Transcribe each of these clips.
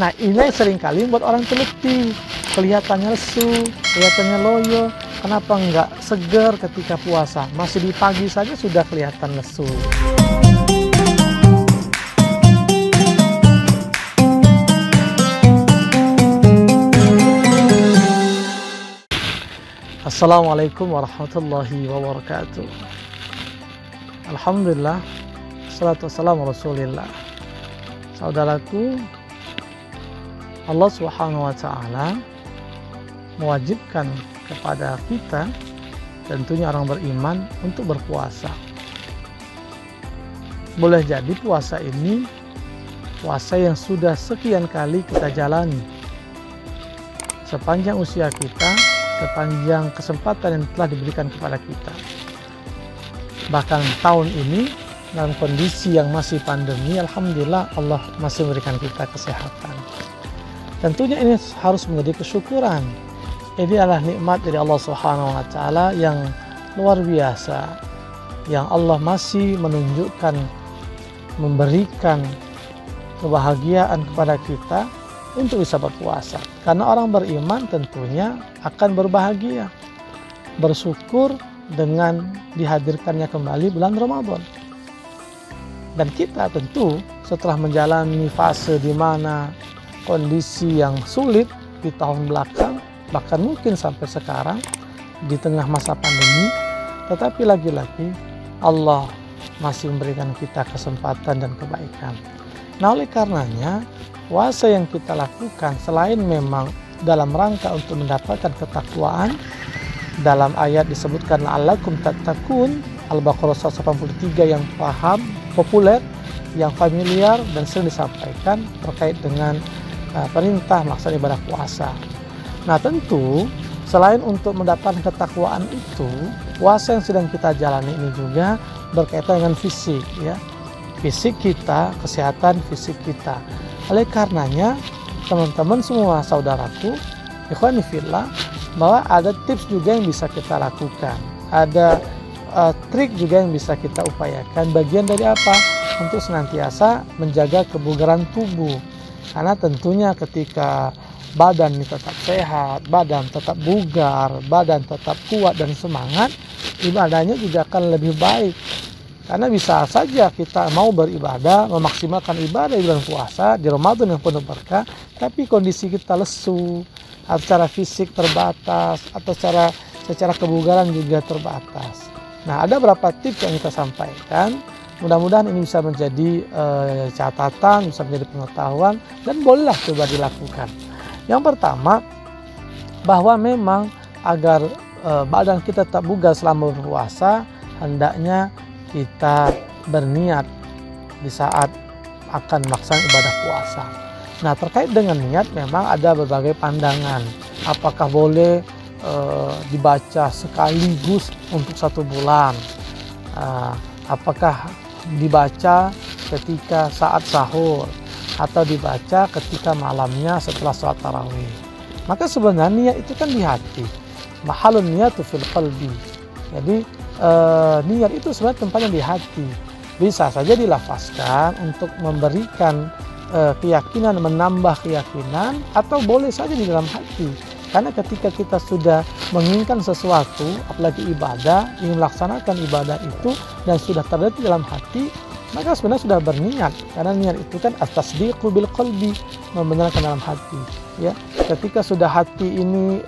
Nah, ini seringkali membuat orang itu letih, kelihatannya lesu, kelihatannya loyo. Kenapa enggak segar ketika puasa? Masih di pagi saja sudah kelihatan lesu. Assalamualaikum warahmatullahi wabarakatuh. Alhamdulillah, salatu wassalamu rasulillah. Saudaraku, Allah Subhanahu wa Ta'ala mewajibkan kepada kita, tentunya orang beriman, untuk berpuasa. Boleh jadi puasa ini puasa yang sudah sekian kali kita jalani sepanjang usia kita, sepanjang kesempatan yang telah diberikan kepada kita. Bahkan tahun ini dalam kondisi yang masih pandemi, alhamdulillah Allah masih memberikan kita kesehatan. Tentunya ini harus menjadi kesyukuran. Ini adalah nikmat dari Allah Subhanahu wa Ta'ala yang luar biasa, yang Allah masih menunjukkan, memberikan kebahagiaan kepada kita untuk bisa berpuasa. Karena orang beriman tentunya akan berbahagia, bersyukur dengan dihadirkannya kembali bulan Ramadan. Dan kita tentu setelah menjalani fase di mana kondisi yang sulit di tahun belakang, bahkan mungkin sampai sekarang di tengah masa pandemi, tetapi lagi-lagi Allah masih memberikan kita kesempatan dan kebaikan. Nah, oleh karenanya puasa yang kita lakukan selain memang dalam rangka untuk mendapatkan ketakwaan, dalam ayat disebutkan la'allakum tattaqun, Al-Baqarah 183 yang paham, populer, yang familiar dan sering disampaikan terkait dengan perintah melaksanakan ibadah puasa. Nah, tentu selain untuk mendapatkan ketakwaan itu, puasa yang sedang kita jalani ini juga berkaitan dengan fisik, ya. Fisik kita, kesehatan fisik kita. Oleh karenanya, teman-teman semua, saudaraku, ikhwani fillah, bahwa ada tips juga yang bisa kita lakukan. Ada trik juga yang bisa kita upayakan. Bagian dari apa? Untuk senantiasa menjaga kebugaran tubuh. Karena tentunya ketika badan ini tetap sehat, badan tetap bugar, badan tetap kuat dan semangat, ibadahnya juga akan lebih baik. Karena bisa saja kita mau beribadah, memaksimalkan ibadah di bulan puasa, di Ramadan yang penuh berkah, tapi kondisi kita lesu, atau secara fisik terbatas, atau secara kebugaran juga terbatas. Nah, ada beberapa tips yang kita sampaikan. Mudah-mudahan ini bisa menjadi catatan, bisa menjadi pengetahuan, dan bolehlah coba dilakukan. Yang pertama, bahwa memang agar badan kita tetap bugar selama berpuasa, hendaknya kita berniat di saat akan melaksanakan ibadah puasa. Nah, terkait dengan niat memang ada berbagai pandangan. Apakah boleh dibaca sekaligus untuk 1 bulan? Apakah dibaca ketika saat sahur atau dibaca ketika malamnya setelah sholat tarawih? Maka sebenarnya niat itu kan di hati. Mahalun niyatu fil qalbi. Jadi niat itu sebenarnya tempatnya di hati. Bisa saja dilafazkan untuk memberikan keyakinan, menambah keyakinan, atau boleh saja di dalam hati. Karena ketika kita sudah menginginkan sesuatu, apalagi ibadah, ingin melaksanakan ibadah itu dan sudah terdetik dalam hati, maka sebenarnya sudah berniat. Karena niat itu kan at-tasdiqu bil qalbi, membenarkan dalam hati. Ya, ketika sudah hati ini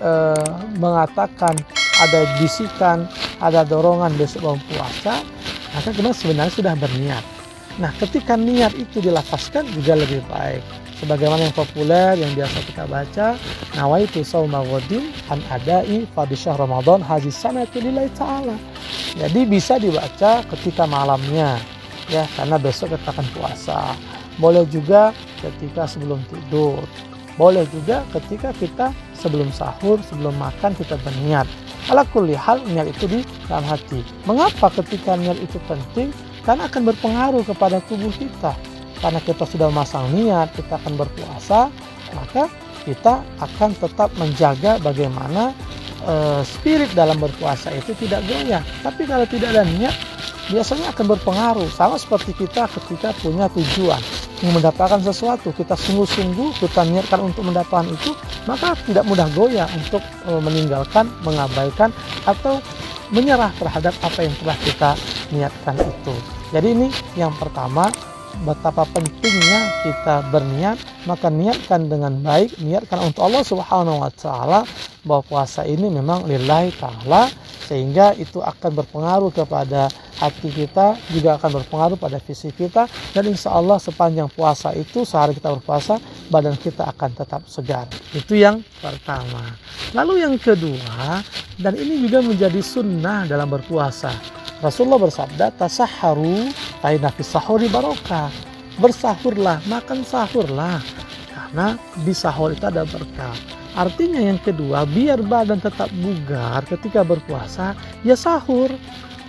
mengatakan, ada bisikan, ada dorongan besok mau puasa, maka kita sebenarnya sudah berniat. Nah, ketika niat itu dilafazkan juga lebih baik. Sebagaimana yang populer yang biasa kita baca, nawaitu shauma ghadin an adai fardhi syahr Ramadan hadhihi sanati lillahi ta'ala. Jadi bisa dibaca ketika malamnya, ya, karena besok kita akan puasa. Boleh juga ketika sebelum tidur. Boleh juga ketika kita sebelum sahur, sebelum makan kita berniat. Ala kulli hal, niat itu di dalam hati. Mengapa ketika niat itu penting? Karena akan berpengaruh kepada tubuh kita. Karena kita sudah memasang niat, kita akan berpuasa, maka kita akan tetap menjaga bagaimana spirit dalam berpuasa itu tidak goyah. Tapi kalau tidak ada niat, biasanya akan berpengaruh. Sama seperti kita ketika punya tujuan. mendapatkan sesuatu, kita sungguh-sungguh, kita niatkan untuk mendapatkan itu, maka tidak mudah goyah untuk meninggalkan, mengabaikan, atau menyerah terhadap apa yang telah kita niatkan itu. Jadi ini yang pertama, betapa pentingnya kita berniat, maka niatkan dengan baik, niatkan untuk Allah Subhanahu wa Ta'ala, bahwa puasa ini memang lillahi ta'ala, sehingga itu akan berpengaruh kepada hati kita, juga akan berpengaruh pada fisik kita, dan insya Allah sepanjang puasa itu, sehari kita berpuasa, badan kita akan tetap segar. Itu yang pertama. Lalu yang kedua, dan ini juga menjadi sunnah dalam berpuasa, Rasulullah bersabda, tasahharu fa inna fis sahuri barokah. Bersahurlah, makan sahurlah, karena di sahur itu ada berkah. Artinya yang kedua, biar badan tetap bugar ketika berpuasa, ya sahur.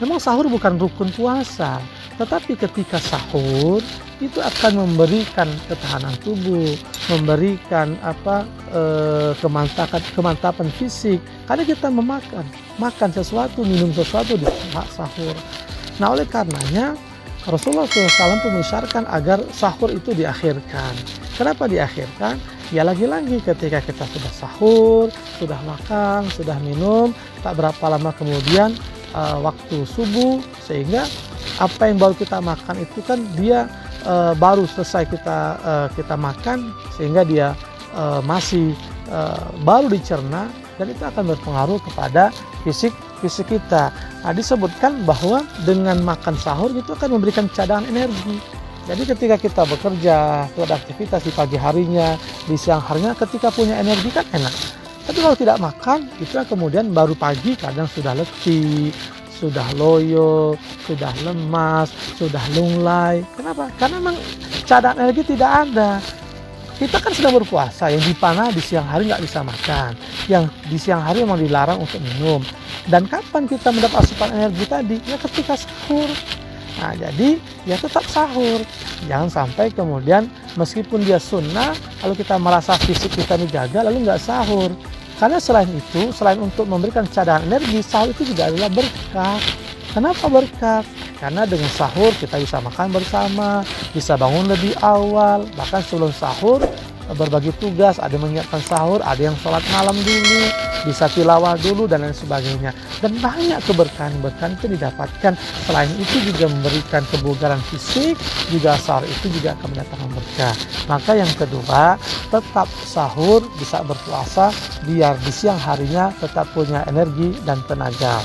Memang sahur bukan rukun puasa, tetapi ketika sahur itu akan memberikan ketahanan tubuh, memberikan kemantapan fisik, karena kita makan sesuatu, minum sesuatu di saat sahur. Nah, oleh karenanya Rasulullah SAW pun mengisyaratkan agar sahur itu diakhirkan. Kenapa diakhirkan? Ya lagi-lagi ketika kita sudah sahur, sudah makan, sudah minum, tak berapa lama kemudian waktu subuh, sehingga apa yang baru kita makan itu kan dia baru selesai kita makan, sehingga dia masih baru dicerna, dan itu akan berpengaruh kepada fisik kita. Nah, disebutkan bahwa dengan makan sahur itu akan memberikan cadangan energi. Jadi ketika kita bekerja, ada aktivitas di pagi harinya, di siang harinya, ketika punya energi kan enak. Tapi kalau tidak makan, itu kemudian baru pagi kadang sudah letih, sudah loyo, sudah lemas, sudah lunglai. Kenapa? Karena memang cadangan energi tidak ada. Kita kan sedang berpuasa, yang dipanah di siang hari nggak bisa makan, yang di siang hari memang dilarang untuk minum. Dan kapan kita mendapat asupan energi tadi? Ya ketika sahur. Nah, jadi ya tetap sahur. Jangan sampai kemudian meskipun dia sunnah, lalu kita merasa fisik kita dijaga lalu nggak sahur. Karena selain itu, selain untuk memberikan cadangan energi, sahur itu juga adalah berkah. Kenapa berkah? Karena dengan sahur kita bisa makan bersama, bisa bangun lebih awal, bahkan sebelum sahur berbagi tugas, ada yang menyiapkan sahur, ada yang sholat malam dulu, bisa tilawah dulu, dan lain sebagainya. Dan banyak keberkahan-berkahan itu didapatkan. Selain itu juga memberikan kebugaran fisik, juga sahur itu juga akan mendatangkan berkah. Maka yang kedua, tetap sahur, bisa berpuasa, biar di siang harinya tetap punya energi dan tenaga.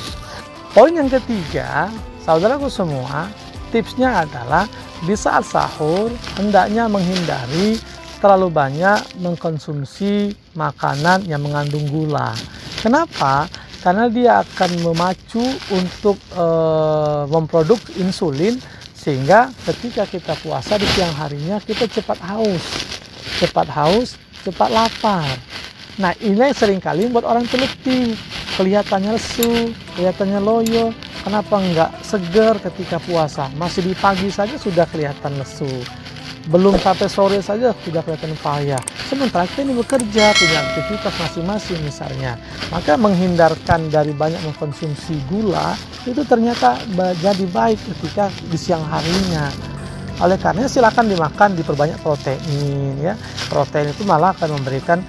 Poin yang ketiga, saudaraku semua, tipsnya adalah di saat sahur hendaknya menghindari terlalu banyak mengkonsumsi makanan yang mengandung gula. Kenapa? Karena dia akan memacu untuk memproduksi insulin, sehingga ketika kita puasa di siang harinya kita cepat haus, cepat lapar. Nah, ini seringkali membuat orang terletih, kelihatannya lesu, kelihatannya loyo. Kenapa enggak segar ketika puasa? Masih di pagi saja sudah kelihatan lesu. Belum sampai sore saja sudah kelihatan payah. Sementara kita ini bekerja, punya aktivitas masing-masing misalnya. Maka menghindarkan dari banyak mengkonsumsi gula, itu ternyata jadi baik ketika di siang harinya. Oleh karena silakan dimakan, diperbanyak protein. Ya. Protein itu malah akan memberikan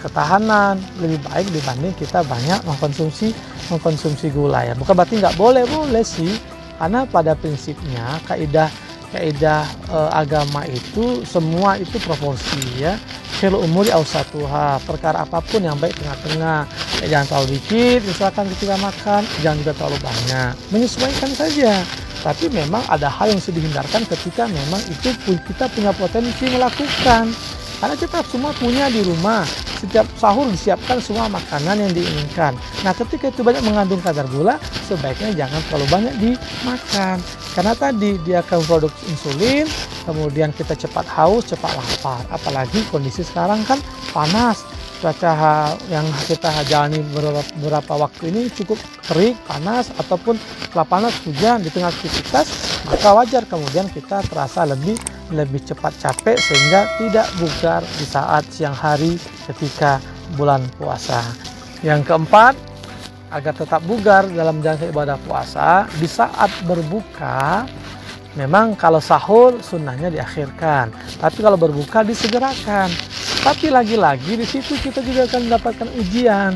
ketahanan lebih baik dibanding kita banyak mengkonsumsi gula. Ya. Bukan berarti nggak boleh sih. Karena pada prinsipnya kaidah agama itu semua itu proporsi, ya. Khairul umuri awsatuha, perkara apapun yang baik tengah-tengah. Jangan terlalu dikit misalkan ketika makan, jangan juga terlalu banyak, menyesuaikan saja. Tapi memang ada hal yang harus dihindarkan ketika memang itu kita punya potensi melakukan. Karena kita semua punya di rumah, setiap sahur disiapkan semua makanan yang diinginkan. Nah, ketika itu banyak mengandung kadar gula, sebaiknya jangan terlalu banyak dimakan. Karena tadi dia akan produksi insulin, kemudian kita cepat haus, cepat lapar. Apalagi kondisi sekarang kan panas. Cuaca yang kita jalani beberapa waktu ini cukup terik, panas, ataupun setelah panas hujan di tengah aktivitas, maka wajar kemudian kita terasa lebih cepat capek sehingga tidak bugar di saat siang hari ketika bulan puasa. Yang keempat, agar tetap bugar dalam menjalankan ibadah puasa, di saat berbuka Memang kalau sahur sunnahnya diakhirkan, tapi kalau berbuka disegerakan. Tapi lagi-lagi di situ kita juga akan mendapatkan ujian.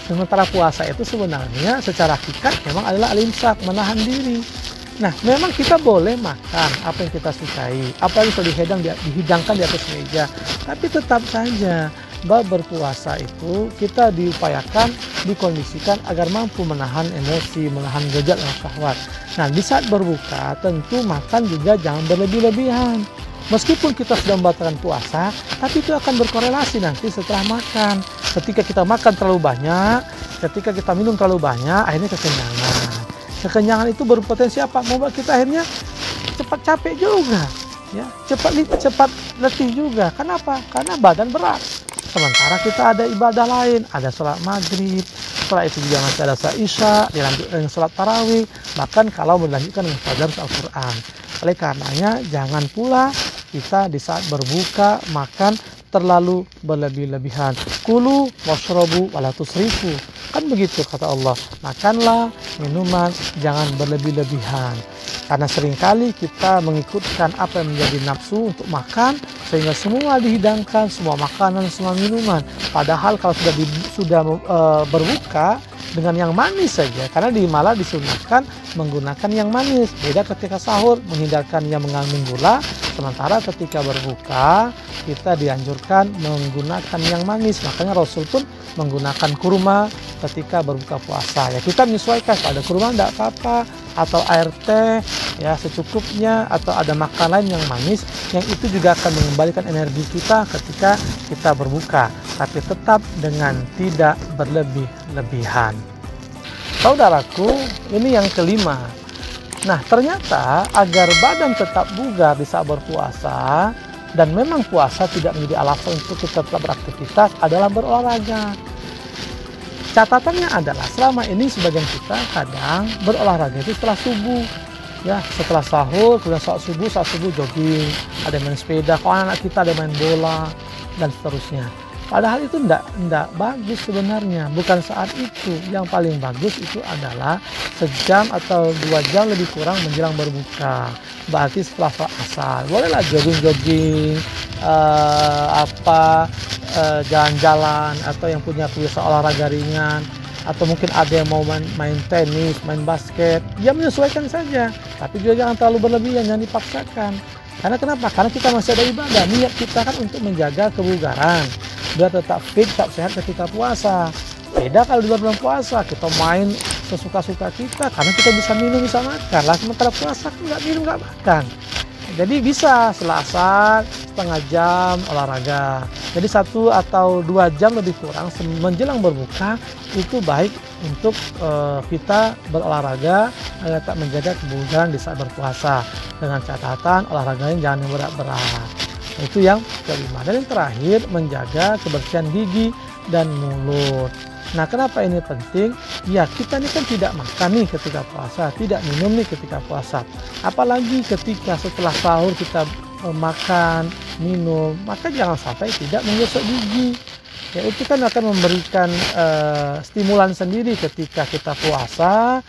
Sementara puasa itu sebenarnya secara hakikat memang adalah al-imsak, menahan diri. Nah, memang kita boleh makan apa yang kita sukai, apalagi kalau dihidangkan di atas meja. Tapi tetap saja bahwa berpuasa itu kita diupayakan, dikondisikan agar mampu menahan emosi, menahan gejala dan syahwat. Nah, di saat berbuka tentu makan juga jangan berlebih-lebihan. Meskipun kita sudah membatalkan puasa, tapi itu akan berkorelasi nanti setelah makan. Ketika kita makan terlalu banyak, ketika kita minum terlalu banyak, akhirnya kekenyangan. Kekenyangan itu berpotensi apa? Membuat kita akhirnya cepat capek juga, ya, cepat letih juga. Kenapa? Karena badan berat. Sementara kita ada ibadah lain, ada sholat maghrib, setelah itu juga masih ada sholat isya, dilanjutkan dengan sholat tarawih, bahkan kalau melanjutkan dengan tadarus Al-Quran. Oleh karenanya jangan pula kita di saat berbuka makan terlalu berlebih-lebihan. Kulu washrobu wala tusrifu. Kan begitu kata Allah. Makanlah, minuman, jangan berlebih-lebihan. Karena seringkali kita mengikutkan apa yang menjadi nafsu untuk makan, sehingga semua dihidangkan, semua makanan, semua minuman. Padahal kalau sudah berbuka dengan yang manis saja, karena malah disunahkan menggunakan yang manis. Beda ketika sahur, menghindarkan yang mengandung gula, sementara ketika berbuka kita dianjurkan menggunakan yang manis. Makanya Rasul pun menggunakan kurma ketika berbuka puasa. Ya, kita menyesuaikan, kalau ada kurma tidak apa-apa, atau air teh ya secukupnya, atau ada makan lain yang manis, yang itu juga akan mengembalikan energi kita ketika kita berbuka, tapi tetap dengan tidak berlebih-lebihan. Saudaraku, ini yang kelima. Nah, ternyata agar badan tetap bugar di saat berpuasa, dan memang puasa tidak menjadi alasan untuk kita tetap beraktivitas, adalah berolahraga. Catatannya adalah selama ini sebagian kita kadang berolahraga itu setelah subuh, ya, setelah sahur, kemudian saat subuh jogging, ada main sepeda, kalau anak kita ada main bola dan seterusnya. Padahal itu enggak bagus sebenarnya. Bukan saat itu. Yang paling bagus itu adalah sejam atau 2 jam lebih kurang menjelang berbuka. Berarti setelah sholat asar. Bolehlah jogging-jogging, jalan-jalan, atau yang punya kebiasaan olahraga ringan, atau mungkin ada yang mau main tenis, main basket, ya menyesuaikan saja. Tapi juga jangan terlalu berlebihan, jangan dipaksakan. Karena kenapa? Karena kita masih ada ibadah. Niat kita kan untuk menjaga kebugaran, biar tetap fit, tetap sehat ketika puasa. Beda kalau di bulan puasa kita main sesuka-suka kita, karena kita bisa minum, bisa makan. Lah sementara puasa kan nggak minum, nggak makan. Jadi bisa setelah asar setengah jam olahraga. Jadi 1 atau 2 jam lebih kurang menjelang berbuka itu baik untuk kita berolahraga agar tak menjaga kebugaran di saat berpuasa. Dengan catatan olahraganya jangan yang berat-berat. Itu yang kelima. Dan yang terakhir, menjaga kebersihan gigi dan mulut. Nah, kenapa ini penting? Ya, kita ini kan tidak makan nih ketika puasa, tidak minum nih ketika puasa. Apalagi ketika setelah sahur kita makan, minum, maka jangan sampai tidak menggosok gigi. Ya, itu kan akan memberikan stimulan sendiri ketika kita puasa.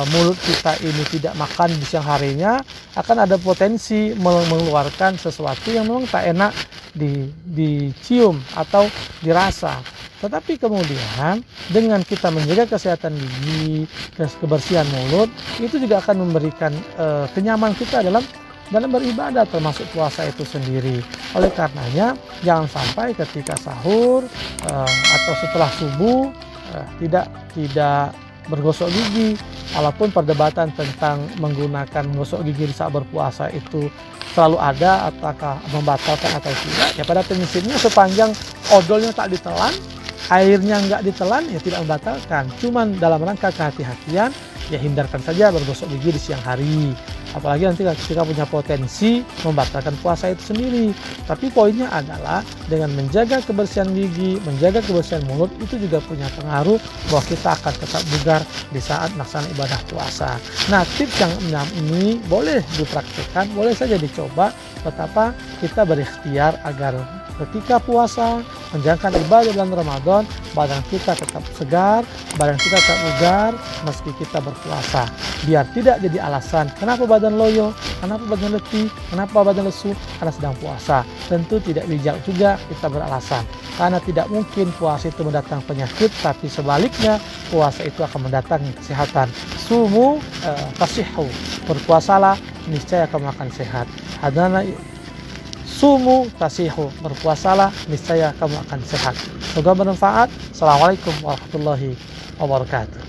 Mulut kita ini tidak makan di siang harinya, akan ada potensi mengeluarkan sesuatu yang memang tak enak dicium atau dirasa. Tetapi kemudian dengan kita menjaga kesehatan gigi, kebersihan mulut, itu juga akan memberikan kenyamanan kita dalam beribadah, termasuk puasa itu sendiri. Oleh karenanya jangan sampai ketika sahur atau setelah subuh tidak bergosok gigi. Walaupun perdebatan tentang menggunakan menggosok gigi di saat berpuasa itu selalu ada, apakah membatalkan atau tidak, ya pada prinsipnya sepanjang odolnya tak ditelan, airnya nggak ditelan, ya tidak membatalkan. Cuman dalam rangka kehati-hatian, ya hindarkan saja bergosok gigi di siang hari. Apalagi nanti kita punya potensi membatalkan puasa itu sendiri. Tapi poinnya adalah dengan menjaga kebersihan gigi, menjaga kebersihan mulut, itu juga punya pengaruh bahwa kita akan tetap bugar di saat melaksanakan ibadah puasa. Nah, tips yang 6 ini boleh dipraktikkan, boleh saja dicoba, betapa kita berikhtiar agar Ketika puasa, menjalankan ibadah bulan Ramadan, badan kita tetap segar, badan kita tetap bugar meski kita berpuasa. Biar tidak jadi alasan, kenapa badan loyo, kenapa badan letih, kenapa badan lesu, karena sedang puasa. Tentu tidak bijak juga kita beralasan. Karena tidak mungkin puasa itu mendatangkan penyakit, tapi sebaliknya puasa itu akan mendatangkan kesehatan. Sumu tasihhu, berpuasalah niscaya kamu akan sehat. Hadana sumu tasihu, berpuasalah niscaya kamu akan sehat. Semoga bermanfaat. Assalamualaikum warahmatullahi wabarakatuh.